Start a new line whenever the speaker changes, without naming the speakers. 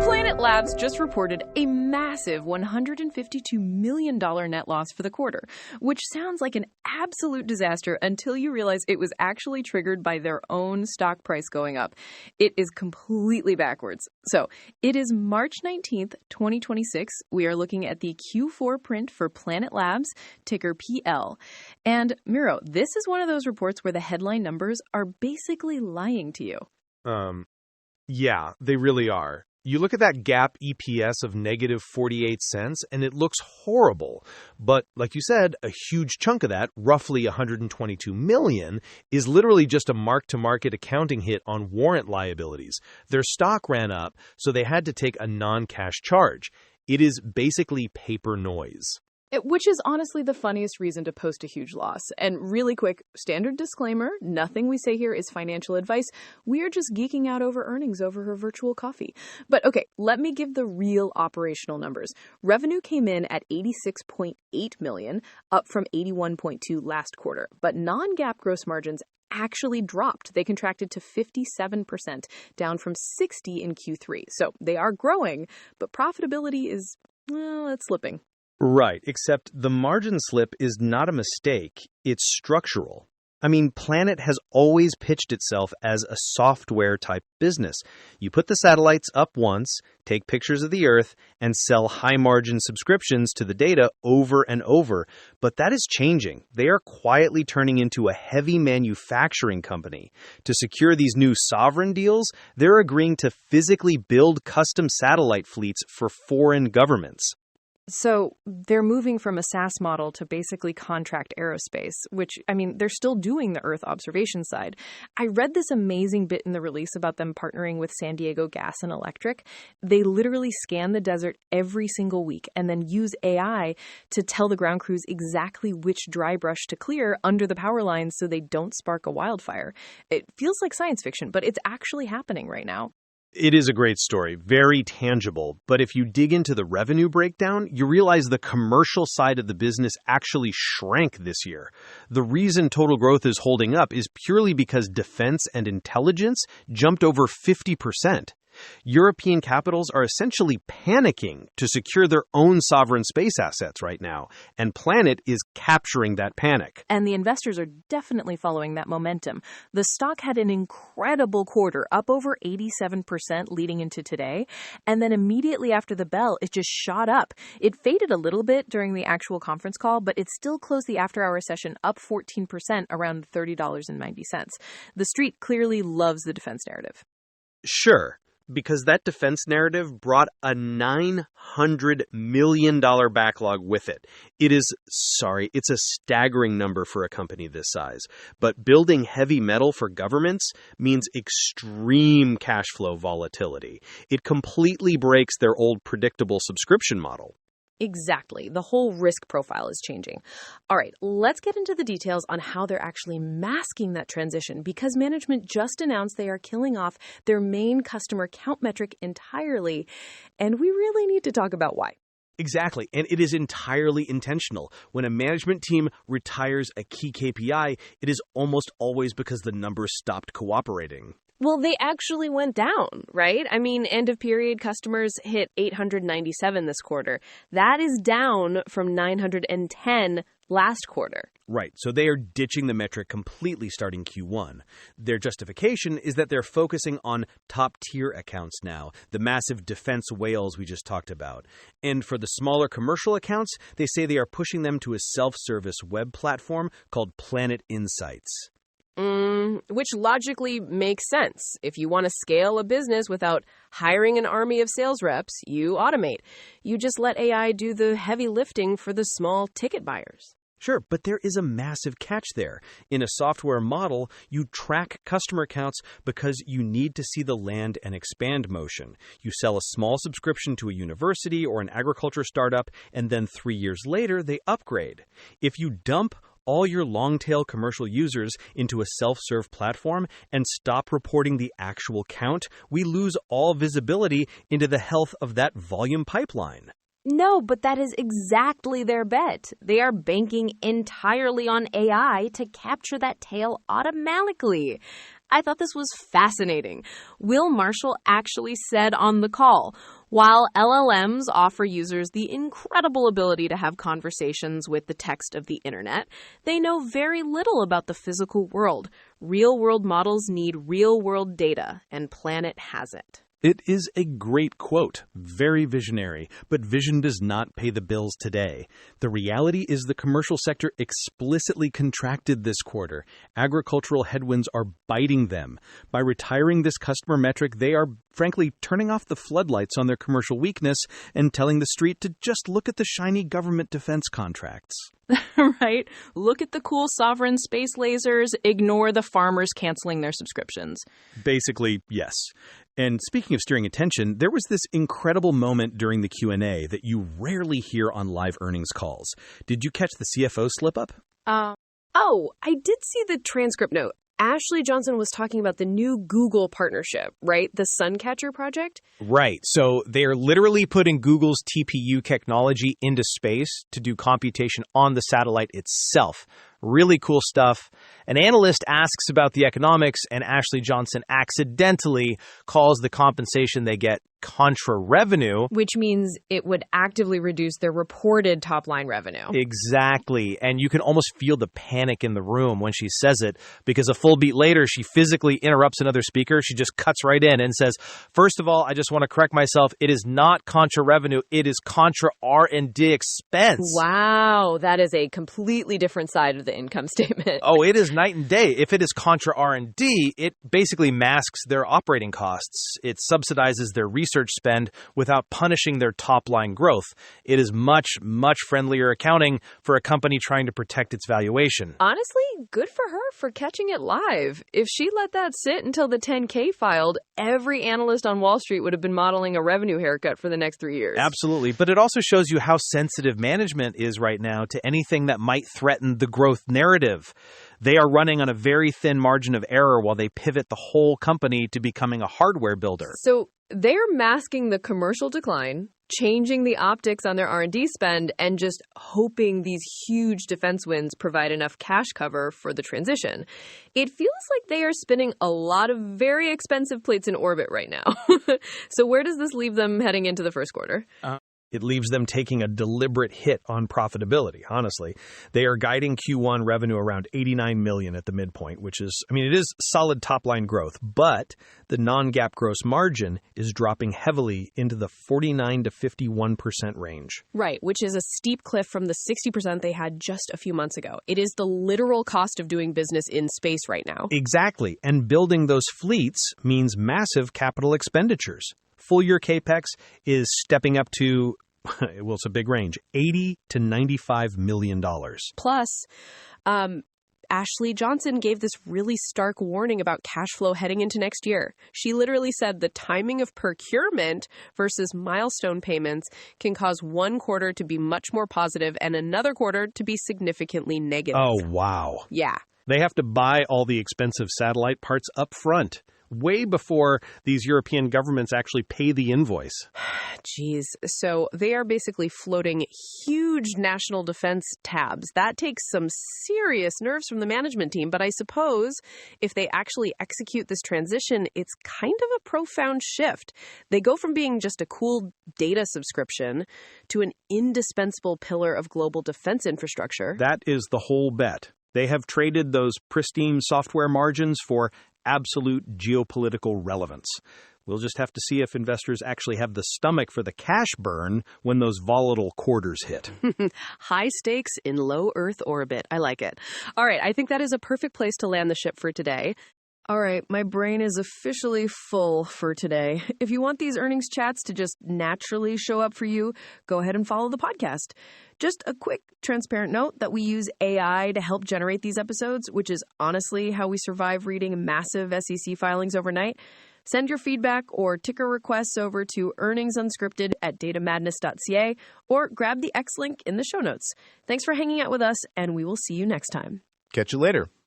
Planet Labs just reported a massive $152 million net loss for the quarter, which sounds like an absolute disaster until you realize it was actually triggered by their own stock price going up. It is completely backwards. So it is March 19th, 2026. We are looking at the Q4 print for Planet Labs, ticker PL. And Miro, this is one of those reports where the headline numbers are basically lying to you.
Yeah, they really are. You look at that GAAP EPS of negative 48 cents, and it looks horrible. But like you said, a huge chunk of that, roughly $122 million, is literally just a mark-to-market accounting hit on warrant liabilities. Their stock ran up, so they had to take a non-cash charge. It is basically paper noise.
Which is honestly the funniest reason to post a huge loss. And really quick, standard disclaimer, nothing we say here is financial advice. We are just geeking out over earnings over her virtual coffee. But okay, let me give the real operational numbers. Revenue came in at $86.8 million, up from $81.2 last quarter. But non-GAAP gross margins actually dropped. They contracted to 57%, down from 60% in Q3. So they are growing, but profitability is, well, it's slipping.
Right, except the margin slip is not a mistake, it's structural. I mean, Planet has always pitched itself as a software-type business. You put the satellites up once, take pictures of the Earth, and sell high-margin subscriptions to the data over and over. But that is changing. They are quietly turning into a heavy manufacturing company. To secure these new sovereign deals, they're agreeing to physically build custom satellite fleets for foreign governments.
So they're moving from a SaaS model to basically contract aerospace, which, I mean, they're still doing the Earth observation side. I read this amazing bit in the release about them partnering with San Diego Gas and Electric. They literally scan the desert every single week and then use AI to tell the ground crews exactly which dry brush to clear under the power lines so they don't spark a wildfire. It feels like science fiction, but it's actually happening right now.
It is a great story, very tangible, but if you dig into the revenue breakdown, you realize the commercial side of the business actually shrank this year. The reason total growth is holding up is purely because defense and intelligence jumped over 50%. European capitals are essentially panicking to secure their own sovereign space assets right now, and Planet is capturing that panic.
And the investors are definitely following that momentum. The stock had an incredible quarter, up over 87% leading into today, and then immediately after the bell, it just shot up. It faded a little bit during the actual conference call, but it still closed the after-hour session up 14%, around $30.90. The street clearly loves the defense narrative.
Sure. Because that defense narrative brought a $900 million backlog with it. It's a staggering number for a company this size. But building heavy metal for governments means extreme cash flow volatility. It completely breaks their old predictable subscription model.
Exactly. The whole risk profile is changing. All right, let's get into the details on how they're actually masking that transition, because management just announced they are killing off their main customer count metric entirely, and we really need to talk about why.
Exactly, and it is entirely intentional. When a management team retires a key KPI, it is almost always because the numbers stopped cooperating.
Well, they actually went down, right? I mean, end of period customers hit 897 this quarter. That is down from 910 last quarter.
Right, so they are ditching the metric completely starting Q1. Their justification is that they're focusing on top-tier accounts now, the massive defense whales we just talked about. And for the smaller commercial accounts, they say they are pushing them to a self-service web platform called Planet Insights.
Which logically makes sense. If you want to scale a business without hiring an army of sales reps, you automate. You just let AI do the heavy lifting for the small ticket buyers.
Sure, but there is a massive catch there. In a software model, you track customer accounts because you need to see the land and expand motion. You sell a small subscription to a university or an agriculture startup, and then 3 years later, they upgrade. If you dump all your long-tail commercial users into a self-serve platform and stop reporting the actual count, we lose all visibility into the health of that volume pipeline.
No, but that is exactly their bet. They are banking entirely on AI to capture that tail automatically. I thought this was fascinating. Will Marshall actually said on the call, while LLMs offer users the incredible ability to have conversations with the text of the internet, they know very little about the physical world. Real-world models need real-world data, and Planet hasn't.
It is a great quote, very visionary, but vision does not pay the bills today. The reality is the commercial sector explicitly contracted this quarter. Agricultural headwinds are biting them. By retiring this customer metric, they are, frankly, turning off the floodlights on their commercial weakness and telling the street to just look at the shiny government defense contracts.
Right? Look at the cool sovereign space lasers, ignore the farmers canceling their subscriptions.
Basically, yes. And speaking of steering attention, there was this incredible moment during the Q&A that you rarely hear on live earnings calls. Did you catch the CFO slip up?
Oh, I did see the transcript note. Ashley Johnson was talking about the new Google partnership, right? The Suncatcher project?
Right. So they are literally putting Google's TPU technology into space to do computation on the satellite itself. Really cool stuff. An analyst asks about the economics, and Ashley Johnson accidentally calls the compensation they get contra revenue.
Which means it would actively reduce their reported top-line revenue.
Exactly. And you can almost feel the panic in the room when she says it, because a full beat later, she physically interrupts another speaker. She just cuts right in and says, first of all, I just want to correct myself. It is not contra revenue. It is contra R&D expense.
Wow. That is a completely different side of the income statement.
Oh, it is night and day. If it is contra R&D, it basically masks their operating costs. It subsidizes their research spend without punishing their top-line growth. It is much, much friendlier accounting for a company trying to protect its valuation.
Honestly, good for her for catching it live. If she let that sit until the 10K filed, every analyst on Wall Street would have been modeling a revenue haircut for the next 3 years.
Absolutely. But it also shows you how sensitive management is right now to anything that might threaten the growth narrative. They are running on a very thin margin of error while they pivot the whole company to becoming a hardware builder.
So they're masking the commercial decline, changing the optics on their R&D spend, and just hoping these huge defense wins provide enough cash cover for the transition. It feels like they are spinning a lot of very expensive plates in orbit right now. So where does this leave them heading into the first quarter?
It leaves them taking a deliberate hit on profitability, honestly. They are guiding Q1 revenue around $89 million at the midpoint, which is, it is solid top-line growth, but the non-GAAP gross margin is dropping heavily into the 49 to 51% range.
Right, which is a steep cliff from the 60% they had just a few months ago. It is the literal cost of doing business in space right now.
Exactly, and building those fleets means massive capital expenditures. Full-year CAPEX is stepping up to, well, it's a big range, $80 to $95 million.
Plus, Ashley Johnson gave this really stark warning about cash flow heading into next year. She literally said the timing of procurement versus milestone payments can cause one quarter to be much more positive and another quarter to be significantly negative.
Oh, wow.
Yeah.
They have to buy all the expensive satellite parts up front, way before these European governments actually pay the invoice.
Jeez. So they are basically floating huge national defense tabs. That takes some serious nerves from the management team. But I suppose if they actually execute this transition, it's kind of a profound shift. They go from being just a cool data subscription to an indispensable pillar of global defense infrastructure.
That is the whole bet. They have traded those pristine software margins for absolute geopolitical relevance. We'll just have to see if investors actually have the stomach for the cash burn when those volatile quarters hit.
High stakes in low Earth orbit. I like it. All right, I think that is a perfect place to land the ship for today. All right, my brain is officially full for today. If you want these earnings chats to just naturally show up for you, go ahead and follow the podcast. Just a quick transparent note that we use AI to help generate these episodes, which is honestly how we survive reading massive SEC filings overnight. Send your feedback or ticker requests over to earningsunscripted@datamadness.ca or grab the X link in the show notes. Thanks for hanging out with us, and we will see you next time.
Catch you later.